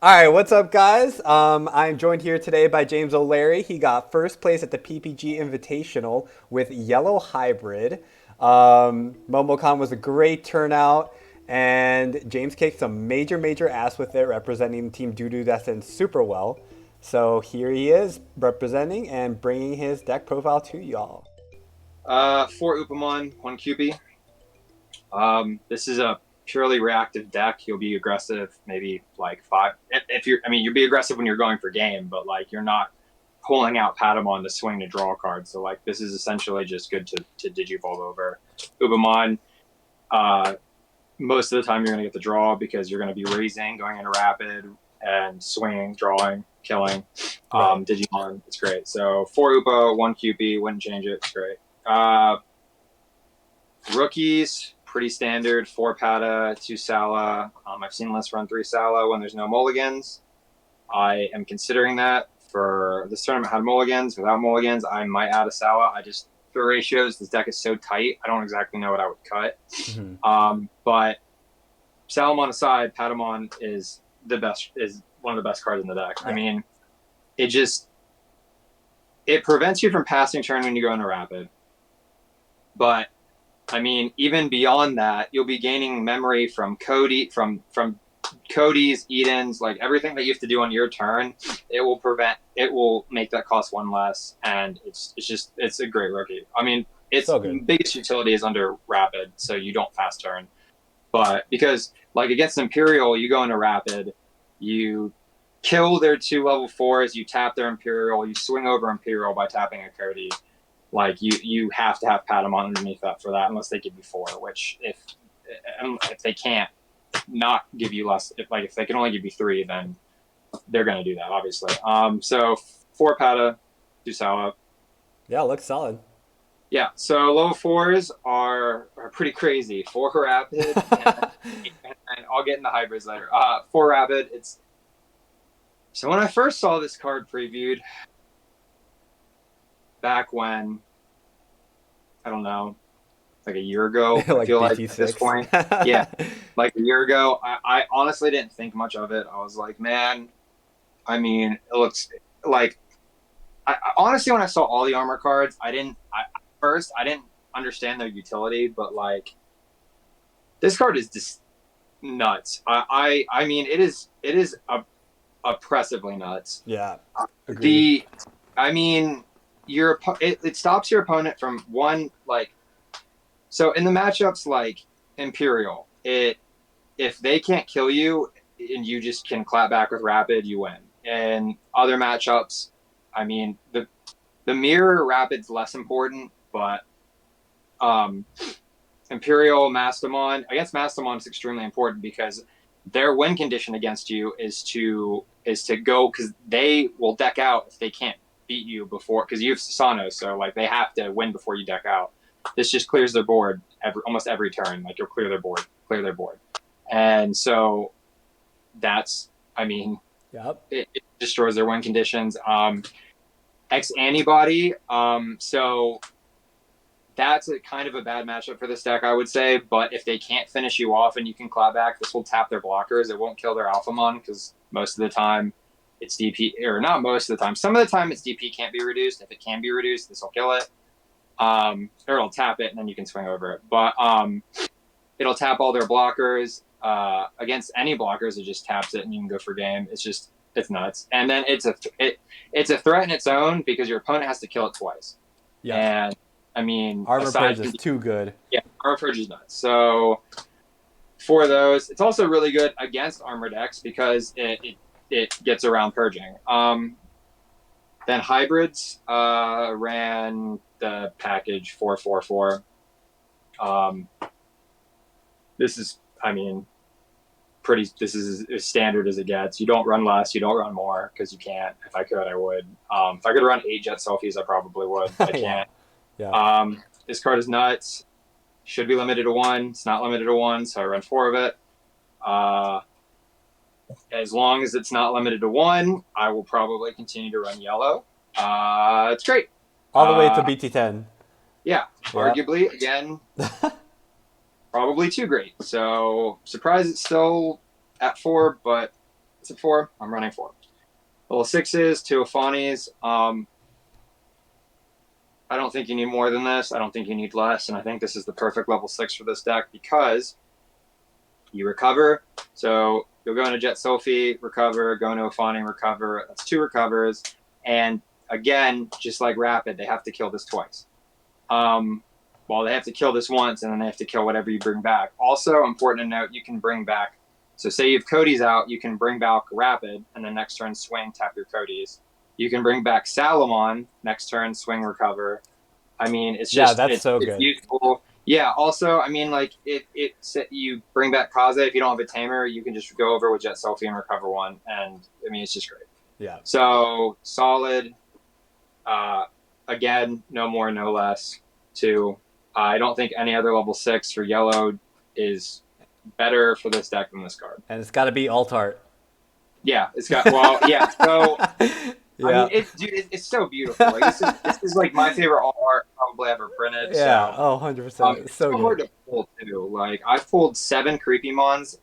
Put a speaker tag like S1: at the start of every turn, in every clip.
S1: All right, what's up, guys? I'm joined here today by James O'Leary. He got first place at the PPG Invitational with Yellow Hybrid. MomoCon was a great turnout, and James kicked some major ass with it, representing Team Doodoo Destin super well. So here he is, representing and bringing his deck profile to y'all.
S2: Four Upamon, one QP. This is a purely reactive deck. You'll be aggressive, maybe like five. If you're, I mean, you'll be aggressive when you're going for game, but like you're not pulling out Patamon to swing to draw a card. So like this is essentially just good to Digivolve over. Upamon, most of the time you're going to get the draw because you're going to be raising, going into rapid, and swinging, drawing, killing.
S1: Right.
S2: Digimon, it's great. So four Upa, one QP, wouldn't change it. It's great. Rookies, pretty standard. Four Pata, two Sala. I've seen lists run three Sala when there's no mulligans. I am considering that for this tournament. Had mulligans. Without mulligans, I might add a Sala. I just, for ratios, this deck is so tight. I don't exactly know what I would cut. But Salamon aside, Patamon is the best. Is one of the best cards in the deck. Yeah. I mean, it prevents you from passing turn when you go into rapid. But I mean, even beyond that, you'll be gaining memory from Cody's, Eden's, like everything that you have to do on your turn. It will make that cost one less, and it's a great rookie. I mean, its so biggest utility is under rapid, so you don't fast turn. But because like against Imperial, you go into rapid, you kill their two level 4s, you tap their Imperial, you swing over Imperial by tapping a Cody. Like you have to have Patamon underneath that for that, unless they give you 4. Which if they can't not give you less, if they can only give you 3, then they're going to do that, obviously. So 4 Pata, 2 Sala.
S1: Yeah, looks solid.
S2: Yeah, so low 4s are pretty crazy. 4 Rapid, and I'll get into hybrids later. 4 Rapid. So when I first saw this card previewed, back when, I don't know, like a year ago,
S1: like
S2: I feel
S1: BT6.
S2: like at this point, yeah, like a year ago, I honestly didn't think much of it. I was like, man, I mean, it looks like, honestly, when I saw all the armor cards, I didn't understand their utility, but like, this card is just nuts. I mean, it is oppressively nuts.
S1: Yeah. Agreed.
S2: I mean, it stops your opponent from one, like, so in the matchups like Imperial, if they can't kill you and you just can clap back with rapid, you win. And other matchups, I mean, the mirror rapid's less important, but Imperial Mastamon, against Mastamon, is extremely important because their win condition against you is to go, because they will deck out if they can't beat you before, because you have Susano, so like they have to win before you deck out. This just clears their board almost every turn. Like you'll clear their board, and so that's, I mean,
S1: yep,
S2: it destroys their win conditions. X antibody, so that's a kind of a bad matchup for this deck, I would say. But if they can't finish you off and you can clap back, this will tap their blockers. It won't kill their Alphamon because most of the time it's DP, or not most of the time. Some of the time it's DP can't be reduced. If it can be reduced, this will kill it. Or it'll tap it and then you can swing over it. But it'll tap all their blockers. Against any blockers, it just taps it and you can go for game. It's nuts. And then it's a threat in its own because your opponent has to kill it twice. Yeah. And I mean,
S1: Armor Purge is too good.
S2: Yeah, Armor Purge is nuts. So for those, it's also really good against armor decks because it gets around purging. Then hybrids ran the package 444. This is, I mean, this is as standard as it gets. You don't run less, you don't run more because you can't. If I could, I would. If I could run 8 Jet Selfies, I probably would. I can't.
S1: Yeah.
S2: This card is nuts. Should be limited to 1. It's not limited to 1, so I run 4 of it. As long as it's not limited to 1, I will probably continue to run yellow. It's great.
S1: All the way to BT10.
S2: Yeah, arguably, again, probably too great. So surprised it's still at 4, but it's at 4. I'm running 4. Level 6s, 2 Afanis. I don't think you need more than this. I don't think you need less. And I think this is the perfect level 6 for this deck because you recover. So you'll go into Jet Sophie, recover, go into Afani, recover. That's 2 recovers. And again, just like Rapid, they have to kill this twice. Well, they have to kill this once, and then they have to kill whatever you bring back. Also, important to note, you can bring back. So say you have Cody's out, you can bring back Rapid, and then next turn swing, tap your Cody's. You can bring back Salamon, next turn swing, recover. I mean, it's just
S1: that's so
S2: it's
S1: good.
S2: useful. Yeah. Also, I mean, like if you bring back Kaze, if you don't have a Tamer, you can just go over with Jet Sophie and recover 1, and I mean, it's just great.
S1: Yeah.
S2: So solid. Again, no more, no less. 2. I don't think any other level 6 for yellow is better for this deck than this card.
S1: And it's got to be alt art.
S2: Yeah, it's got yeah. So
S1: Yeah.
S2: I mean, it's so beautiful. Like this is like my favorite alt art probably ever printed.
S1: Yeah.
S2: So,
S1: Oh, 100%.
S2: it's
S1: so
S2: so hard
S1: good.
S2: to pull too. Like I've pulled 7 Creepymons,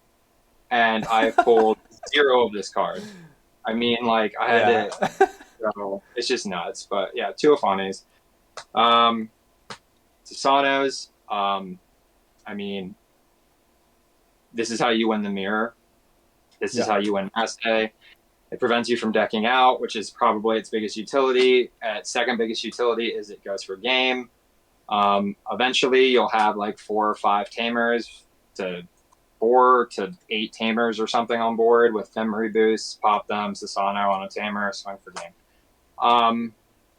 S2: and I've pulled 0 of this card. I mean, like I had to. So it's just nuts. But yeah, 2 Afanes. Susanos. I mean, this is how you win the mirror. This is how you win Mass Day. It prevents you from decking out, which is probably its biggest utility. Its second biggest utility is it goes for game. Eventually, you'll have like 4 or 5 Tamers to 4 to 8 Tamers or something on board with memory boosts. Pop them, Susano on a Tamer, swing for game.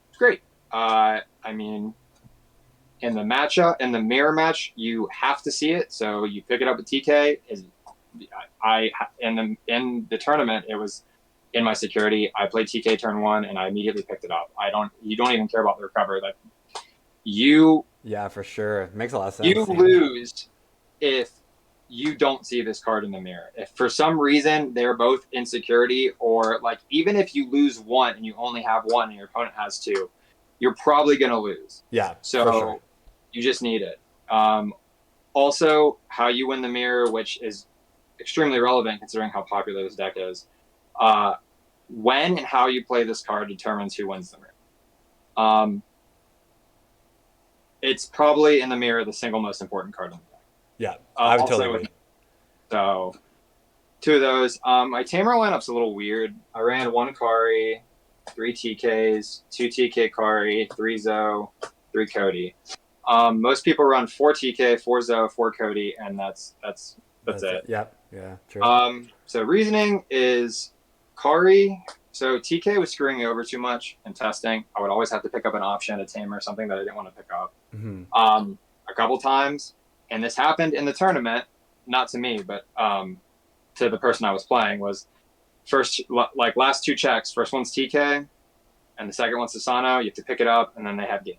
S2: It's great. I mean, in the mirror match, you have to see it. So you pick it up at TK. In the tournament, it was in my security. I played TK turn 1, and I immediately picked it up. You don't even care about the recover. That
S1: Yeah, for sure. It makes a lot of sense.
S2: You lose if you don't see this card in the mirror. If for some reason they're both in security, or like even if you lose 1 and you only have 1 and your opponent has 2, you're probably going to lose.
S1: Yeah,
S2: so
S1: for sure.
S2: You just need it. Also, how you win the mirror, which is extremely relevant considering how popular this deck is. When and how you play this card determines who wins the mirror. It's probably in the mirror the single most important card in the deck.
S1: Yeah, I would totally agree.
S2: So 2 of those. My Tamer lineup's a little weird. I ran 1 Kari, 3 TKs, 2 TK Kari, 3 Zo, 3 Cody. Most people run 4 TK, 4 Zo, 4 Cody, and that's it.
S1: Yep. Yeah. True.
S2: So reasoning is Kari. So TK was screwing me over too much in testing. I would always have to pick up an option, a Tamer, something that I didn't want to pick up.
S1: Mm-hmm.
S2: A couple times, and this happened in the tournament, not to me, but to the person I was playing, was last 2 checks. First one's TK, and the second one's Susano. You have to pick it up, and then they have game.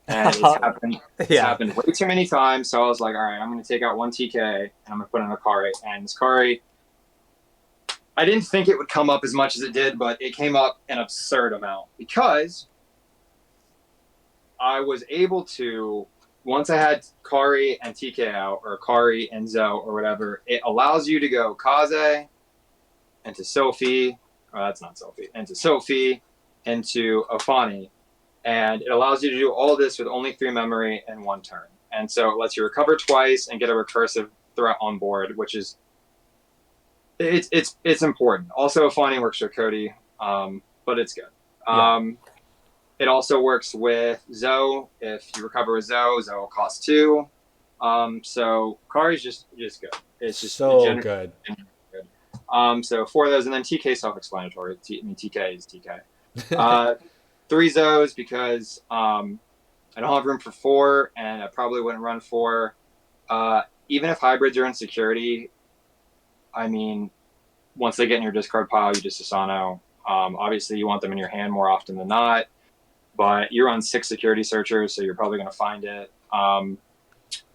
S2: And it's happened way too many times. So I was like, all right, I'm going to take out 1 TK, and I'm going to put in a Kari. And this Kari, I didn't think it would come up as much as it did, but it came up an absurd amount because I was able to, once I had Kari and TK out, or Kari and Zo, or whatever, it allows you to go Kaze into Sophie, that's not Sophie, into Sophie, into Afani, and it allows you to do all this with only 3 memory and 1 turn. And so it lets you recover twice and get a recursive threat on board, which is it's important. Also, Afani works for Cody, but it's good. It also works with Zo. If you recover with Zo, Zo will cost 2. So Kari's just good. It's just
S1: so good.
S2: So 4 of those, and then TK self-explanatory. TK is TK. 3 Zos because I don't have room for 4, and I probably wouldn't run 4. Even if hybrids are in security, I mean, once they get in your discard pile, you just Susano. Obviously, you want them in your hand more often than not, but you're on 6 security searchers, so you're probably going to find it.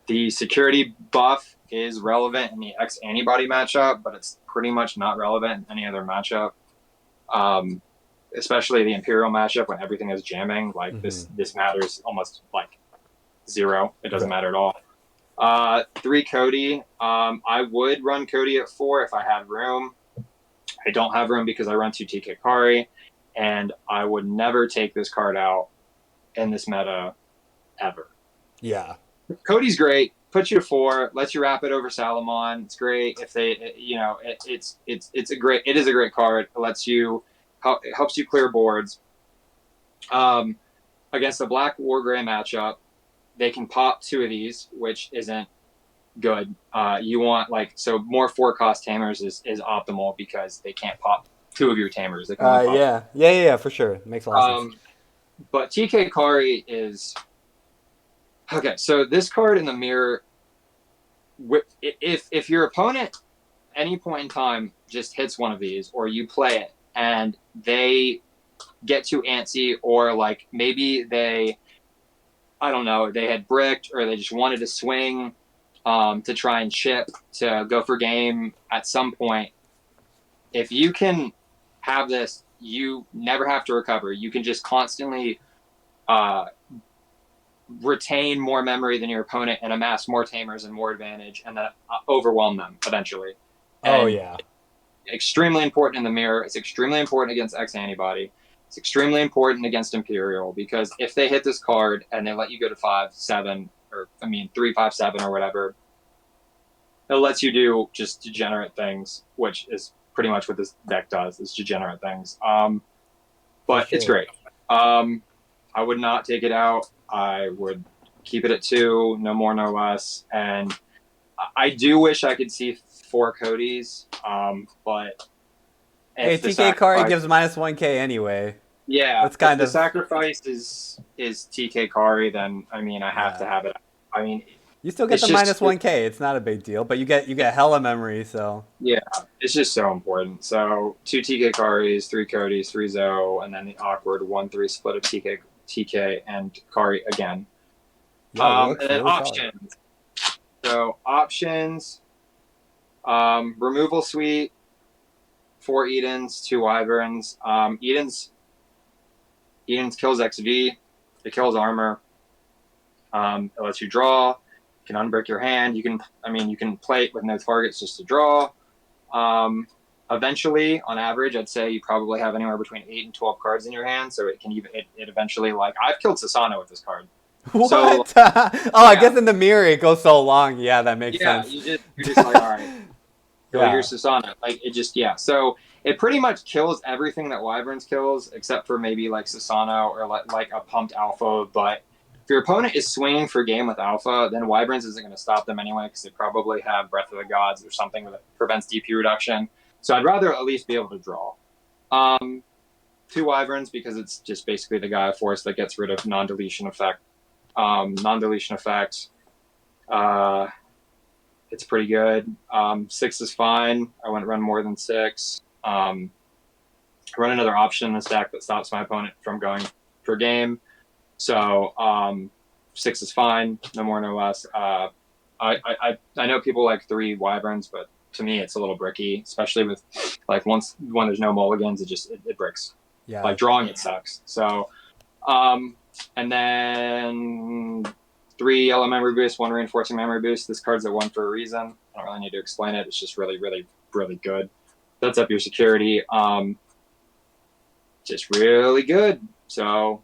S2: The security buff is relevant in the X antibody matchup, but it's pretty much not relevant in any other matchup. Especially the Imperial matchup when everything is jamming, like this matters almost like 0. It doesn't matter at all. Three Cody. I would run Cody at 4 if I had room. I don't have room because I run 2 TK Kari, and I would never take this card out in this meta ever.
S1: Yeah.
S2: Cody's great. Puts you to 4, lets you wrap it over Salamon. It's great if they, it's a great. It is a great card. It lets you, it helps you clear boards. Against the Black War Gray matchup, they can pop 2 of these, which isn't good. You want more 4-cost Tamers is optimal because they can't pop 2 of your Tamers. They can only pop.
S1: Yeah, for sure. Makes a lot of sense.
S2: But TK Kari is okay. So this card in the mirror, if your opponent any point in time just hits one of these, or you play it and they get too antsy, or like maybe they, I don't know, they had bricked or they just wanted to swing to try and chip to go for game at some point. If you can have this, you never have to recover. You can just constantly retain more memory than your opponent and amass more Tamers and more advantage, and then overwhelm them eventually.
S1: Oh,
S2: And
S1: yeah.
S2: extremely important in the mirror. It's extremely important against X Antibody. It's extremely important against Imperial, because if they hit this card and they let you go to 5-7, or 3-5-7 or whatever, it lets you do just degenerate things, which is pretty much what this deck does, is degenerate things. But
S1: sure.
S2: It's great. I would not take it out. I would keep it at 2, no more, no less. And I do wish I could see 4 Codys, but
S1: Hey,
S2: if the
S1: TK Kari
S2: sacrifice,
S1: gives minus 1K anyway.
S2: yeah,
S1: That's
S2: if
S1: kind
S2: the
S1: of.
S2: sacrifice is TK Kari, then I have to
S1: Yeah.
S2: have it. I mean,
S1: You still get
S2: it's
S1: the
S2: just
S1: minus 1K. It's not a big deal, but you get hella memory, so.
S2: yeah, it's just so important. So 2 TK Karis, 3 Codys, 3 Zoe, and then the awkward 1-3 split of TK and Kari again.
S1: Yeah,
S2: And
S1: looks
S2: then
S1: really solid.
S2: options. So options, removal suite, 4 Edens, 2 Wyverns. Edens kills XV. It kills armor. It lets you draw. You can unbreak your hand. You can play it with no targets just to draw. Eventually, on average, I'd say you probably have anywhere between 8 and 12 cards in your hand. So it can even it eventually, like, I've killed Susano with this card. So
S1: What? Oh, I
S2: yeah,
S1: guess in the mirror it goes so long. Yeah, that makes
S2: yeah,
S1: sense.
S2: you're just like, all right, kill your
S1: Yeah.
S2: Susano. Like, it just, yeah. So it pretty much kills everything that Wyverns kills, except for maybe like Susano or like a pumped Alpha. But if your opponent is swinging for game with Alpha, then Wyverns isn't going to stop them anyway, because they probably have Breath of the Gods or something that prevents DP reduction. So I'd rather at least be able to draw. 2 Wyverns, because it's just basically the Gaia Force that gets rid of non-deletion effect. Non-deletion effect. It's pretty good. 6 is fine. I wouldn't run more than 6. Run another option in the stack that stops my opponent from going per game. So 6 is fine. No more, no less. I know people like 3 Wyverns, but to me it's a little bricky, especially with like when there's no mulligans, it bricks.
S1: Yeah.
S2: Like drawing it sucks. So and then 3 yellow memory boost, 1 reinforcing memory boost. This card's at 1 for a reason. I don't really need to explain it. It's just really, really, really good. Sets up your security. Just really good. So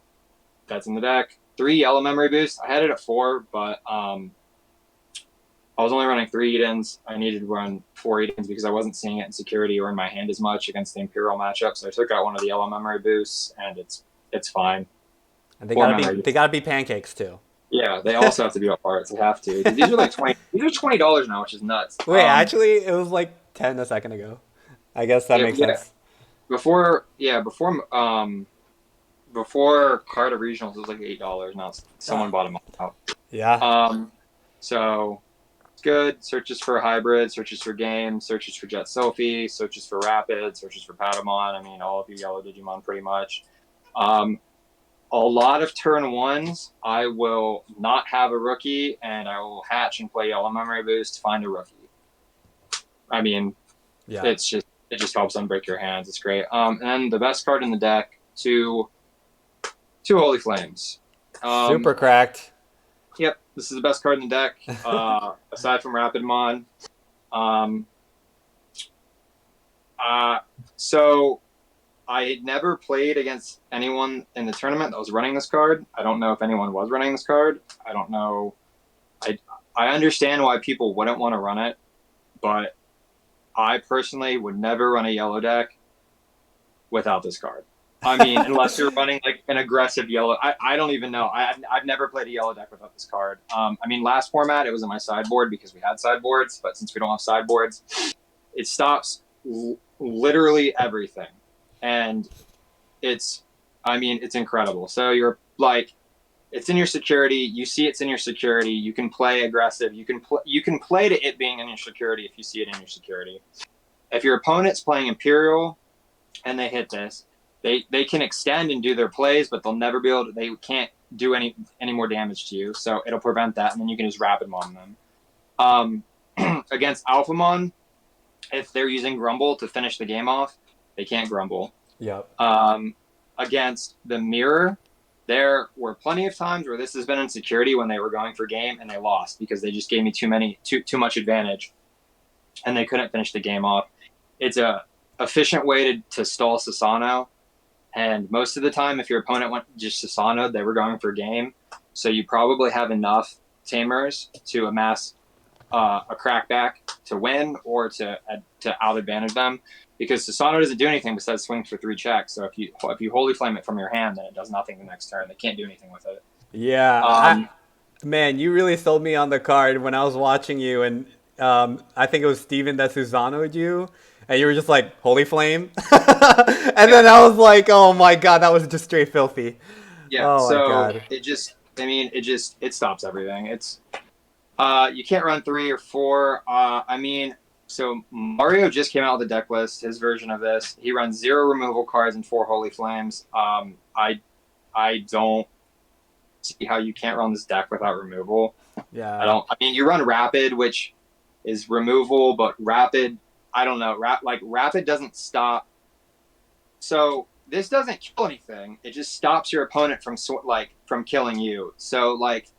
S2: that's in the deck. 3 yellow memory boost. I had it at 4, but I was only running 3 Edens. I needed to run 4 Edens because I wasn't seeing it in security or in my hand as much against the Imperial matchup. So I took out one of the yellow memory boosts, and it's fine.
S1: And they
S2: 4
S1: gotta
S2: memory
S1: be
S2: boosts.
S1: they gotta be pancakes too.
S2: Yeah, they also have to be up parts. They have to. These are like 20. These are $20 now, which is nuts.
S1: Wait, actually, it was like 10 a second ago. I guess that makes
S2: Yeah.
S1: sense.
S2: Before Carter Regionals, it was like $8. Now someone bought them out.
S1: Yeah.
S2: So it's good. Searches for hybrid, searches for game, searches for Jet Sophie, searches for Rapid, searches for Patamon. All of you yellow Digimon pretty much. A lot of turn 1s, I will not have a rookie, and I will hatch and play yellow memory boost to find a rookie.
S1: Yeah.
S2: It just helps unbreak your hands. It's great. And then the best card in the deck, two Holy Flames.
S1: Super cracked.
S2: Yep. This is the best card in the deck, aside from Rapidmon. Um, uh, so I never played against anyone in the tournament that was running this card. I don't know if anyone was running this card. I don't know. I I understand why people wouldn't want to run it, but I personally would never run a yellow deck without this card. I mean, unless you're running like an aggressive yellow. I don't even know. I've never played a yellow deck without this card. I mean, last format it was in my sideboard because we had sideboards, but since we don't have sideboards, it stops literally everything, and it's, I mean, it's incredible. So you're like, it's in your security. You see it's in your security. You can play aggressive. You can play to it being in your security if you see it in your security. If your opponent's playing Imperial and they hit this, they can extend and do their plays, but they'll never be able to. They can't do any more damage to you. So it'll prevent that, and then you can just Rapidmon them. Against Alphamon, if they're using Grumble to finish the game off, they can't Grumble.
S1: Yep.
S2: Against the Mirror, there were plenty of times where this has been in security when they were going for game and they lost because they just gave me too much advantage, and they couldn't finish the game off. It's a efficient way to stall Susano, and most of the time, if your opponent went just Susano, they were going for game. So you probably have enough Tamers to amass a crackback to win or to out advantage them, because Susano doesn't do anything besides swing for 3 checks. So if you Holy Flame it from your hand, then it does nothing the next turn. They can't do anything with it.
S1: Yeah. Man, you really sold me on the card when I was watching you, and I think it was Steven that Susano'd you, and you were just like, Holy Flame? And then I was like, oh my god, that was just straight filthy.
S2: Yeah.
S1: Oh my
S2: So
S1: god.
S2: it stops everything. It's you can't run 3 or 4. I mean, so Mario just came out with a deck list, his version of this. He runs 0 removal cards and 4 Holy Flames. I don't see how you can't run this deck without removal.
S1: Yeah.
S2: I mean, you run Rapid, which is removal, but Rapid, I don't know. Rapid doesn't stop. So this doesn't kill anything. It just stops your opponent from killing you. So like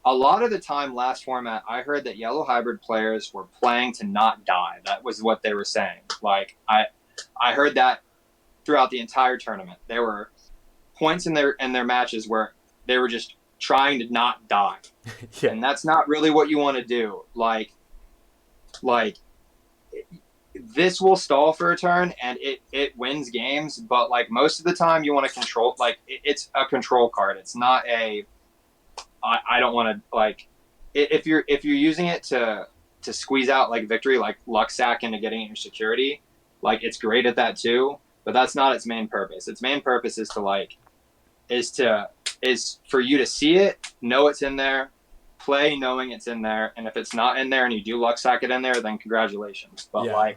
S2: a lot of the time last format, I heard that yellow hybrid players were playing to not die. That was what they were saying. Like I heard that throughout the entire tournament. There were points in their matches where they were just trying to not die.
S1: Yeah.
S2: And that's not really what you want to do. Like this will stall for a turn and it wins games, but like most of the time you want to control, like it's a control card. It's not a I don't want to, like, if you're using it to squeeze out like victory, like luck sack into getting your security, like it's great at that too, but that's not its main purpose. Its main purpose is is for you to see it, know it's in there, play knowing it's in there, and if it's not in there and you do luck sack it in there, then congratulations. But
S1: Yeah.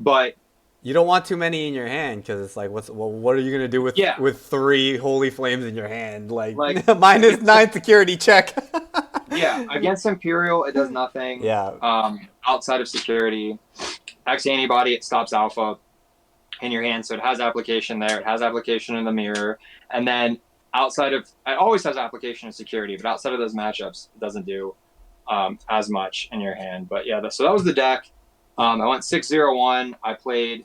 S2: but
S1: You don't want too many in your hand because it's like, what are you gonna do with
S2: yeah,
S1: 3 Holy Flames in your hand? Like,
S2: like
S1: -9 security check.
S2: yeah, against Imperial it does nothing.
S1: Yeah.
S2: Outside of security, X antibody, it stops alpha in your hand, so it has application there. It has application in the mirror, and then outside of, it always has application in security, but outside of those matchups, it doesn't do as much in your hand. But yeah, so that was the deck. I went 6-0-1. I played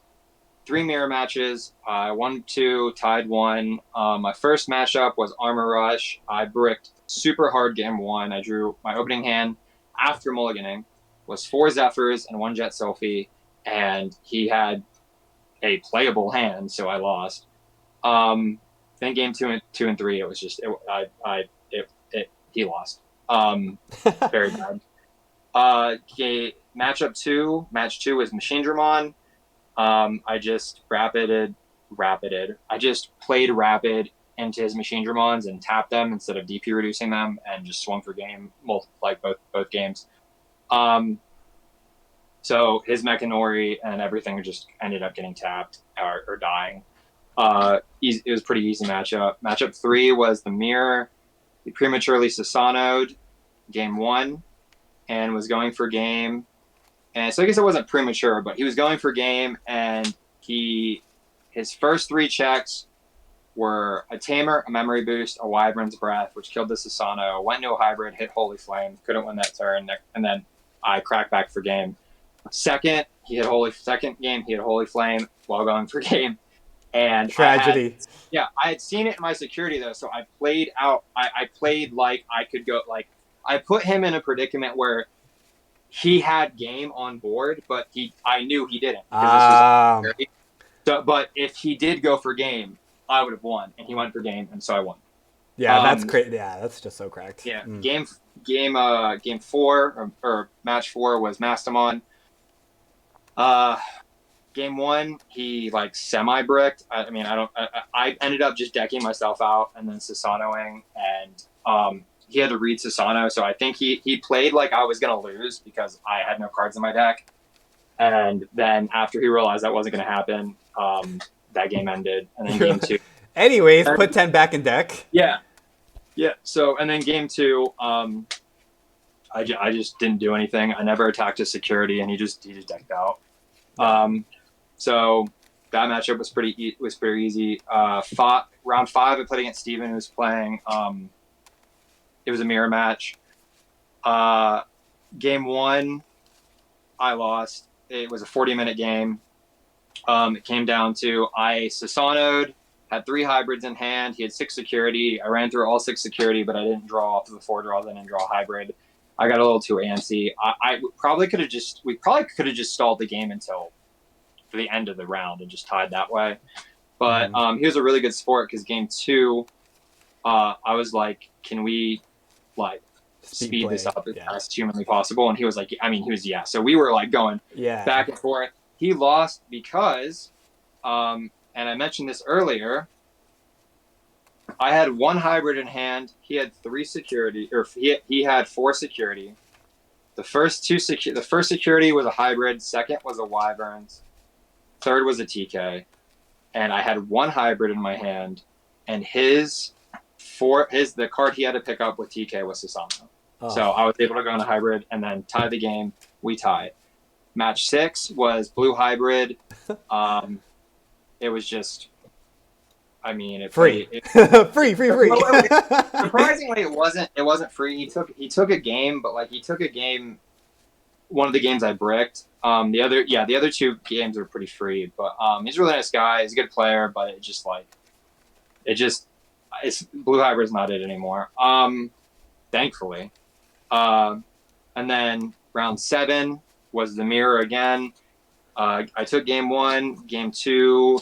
S2: 3 mirror matches. I won 2, tied 1. My first matchup was Armor Rush. I bricked super hard game 1. I drew my opening hand after mulliganing was 4 Zephyrs and 1 Jet Selfie, and he had a playable hand, so I lost. Then game 2 and 3, it was just he lost. Very bad. Match 2 was Machine Dramon. I just rapided. I just played Rapid into his Machine Dramons and tapped them instead of DP reducing them, and just swung for game, like both games. So his Mechanori and everything just ended up getting tapped or dying. It was a pretty easy matchup. Matchup 3 was the Mirror. He prematurely Susano'd game 1 and was going for game. And so I guess it wasn't premature, but he was going for game, and his first 3 checks were a Tamer, a Memory Boost, a Wyvern's Breath, which killed the Susano, went into a hybrid, hit Holy Flame, couldn't win that turn, and then I cracked back for game. Second game, he had Holy Flame while going for game. And
S1: Tragedy.
S2: I had seen it in my security though, so I played out. I played like I could go. Like I put him in a predicament where he had game on board, but I knew he didn't because this was so. But if he did go for game, I would have won, and he went for game, and so I won.
S1: Yeah, that's crazy. Yeah, that's just so cracked.
S2: Yeah, game 4 or match 4 was Mastamon. Game 1, he like semi-bricked. I ended up just decking myself out and then Susanoing, and he had to read Susano, so I think he played like I was gonna lose because I had no cards in my deck. And then after he realized that wasn't gonna happen, that game ended. And then game 2.
S1: Anyways, put 10 back in deck.
S2: Yeah. So and then game 2, I just didn't do anything. I never attacked his security, and he just decked out. So that matchup was pretty easy. Round 5, I played against Steven, who was playing. It was a mirror match. Game 1, I lost. It was a 40-minute game. It came down to I Susano'd, had 3 hybrids in hand. He had 6 security. I ran through all 6 security, but I didn't draw off of the 4 draws. I didn't draw a hybrid. I got a little too antsy. We probably could have just stalled the game until for the end of the round and just tied that way. But he was a really good sport because game 2, I was like, can we like speed this up as fast as humanly possible? And he was like, yeah. So we were like going back and forth. He lost because, and I mentioned this earlier, I had 1 hybrid in hand. He had 3 security, or he had 4 security. The first security was a hybrid. Second was a Wyverns. Third was a TK, and I had 1 hybrid in my hand, and the card he had to pick up with TK was Susano. So I was able to go on a hybrid and then tie the game. We tied. Match 6 was blue hybrid. It was just,
S1: free. Free.
S2: Surprisingly, it wasn't free. He took a game, but like he took a game. One of the games I bricked. The other 2 games were pretty free. But he's a really nice guy. He's a good player, but it's blue hybrid's not it anymore. Thankfully. And then round 7 was the mirror again. I took game 1. Game 2,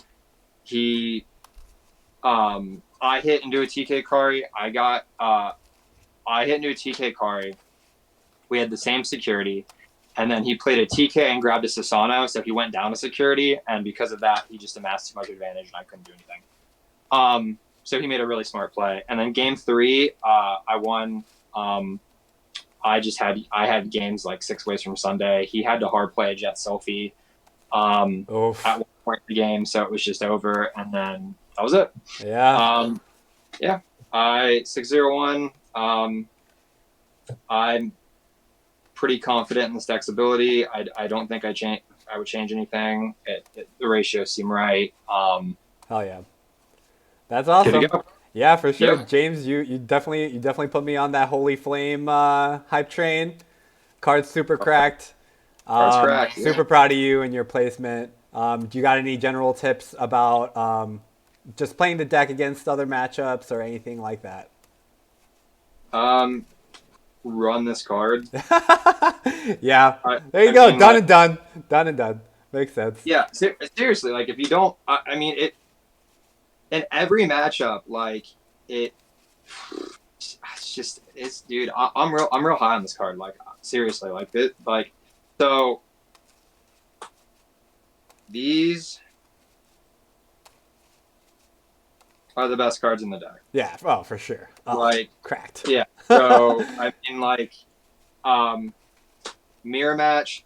S2: I hit into a TK Kari. I hit into a TK Kari. We had the same security. And then he played a TK and grabbed a Susano, so he went down to security, and because of that, he just amassed too much advantage, and I couldn't do anything. So he made a really smart play. And then game 3, I won. I had games like 6 ways from Sunday. He had to hard play a Jet Selfie at one point in the game, so it was just over, and then that was it.
S1: Yeah.
S2: I 6-0-1. I'm pretty confident in this deck's ability. I don't think I would change anything. The ratios seem right.
S1: Hell yeah, that's awesome. Yeah, for sure. Yep. James, you definitely put me on that Holy Flame hype train. Card's super cracked. Super proud of you and your placement. Do you got any general tips about just playing the deck against other matchups or anything like that?
S2: Run this card.
S1: Yeah. There you go. Done and done. Makes sense.
S2: Yeah. Seriously, like if you don't, in every matchup, like dude, I'm real high on this card. Like seriously, like this, like so. These are the best cards in the deck.
S1: Yeah, oh, for sure.
S2: Like
S1: cracked.
S2: Yeah. So mirror match.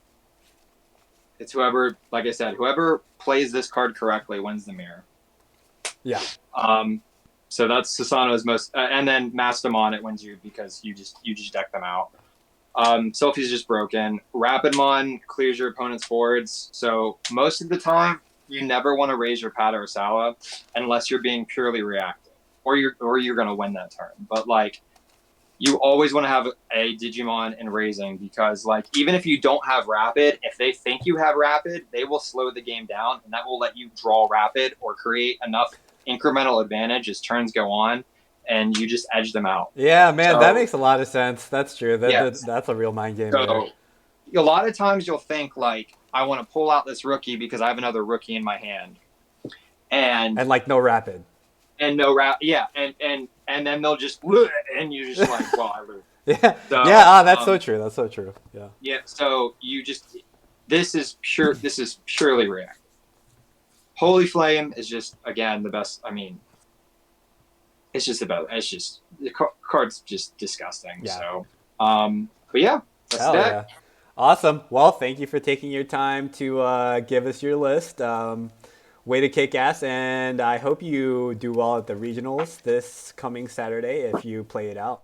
S2: It's whoever plays this card correctly wins the mirror.
S1: Yeah.
S2: So that's Susano's most, and then Mastamon, it wins you because you just deck them out. Selfie's just broken. Rapidmon clears your opponent's boards. So most of the time, you never want to raise your Pat or Sawa unless you're being purely reactive, or you're gonna win that turn. But like, you always want to have a Digimon in raising, because like, even if you don't have Rapid, if they think you have Rapid, they will slow the game down, and that will let you draw Rapid or create enough incremental advantage as turns go on, and you just edge them out.
S1: Yeah, man, that
S2: So
S1: makes a lot of sense. That's true.
S2: yes.
S1: That's a real mind game there.
S2: So a lot of times you'll think like, I want to pull out this rookie because I have another rookie in my hand, and
S1: And like no rapid.
S2: no rap, yeah, and then they'll just and you're just like, well, I lose.
S1: Yeah, yeah.
S2: So
S1: Ah, that's so true. That's so true. Yeah.
S2: yeah, so you just, this is purely reactive. Holy Flame is just, again, the best. I mean, it's just about, it's just, the card's just disgusting.
S1: Yeah.
S2: So but yeah, that's
S1: Hell
S2: that.
S1: yeah. Awesome. Well, thank you for taking your time to give us your list. Way to kick ass, and I hope you do well at the regionals this coming Saturday if you play it out.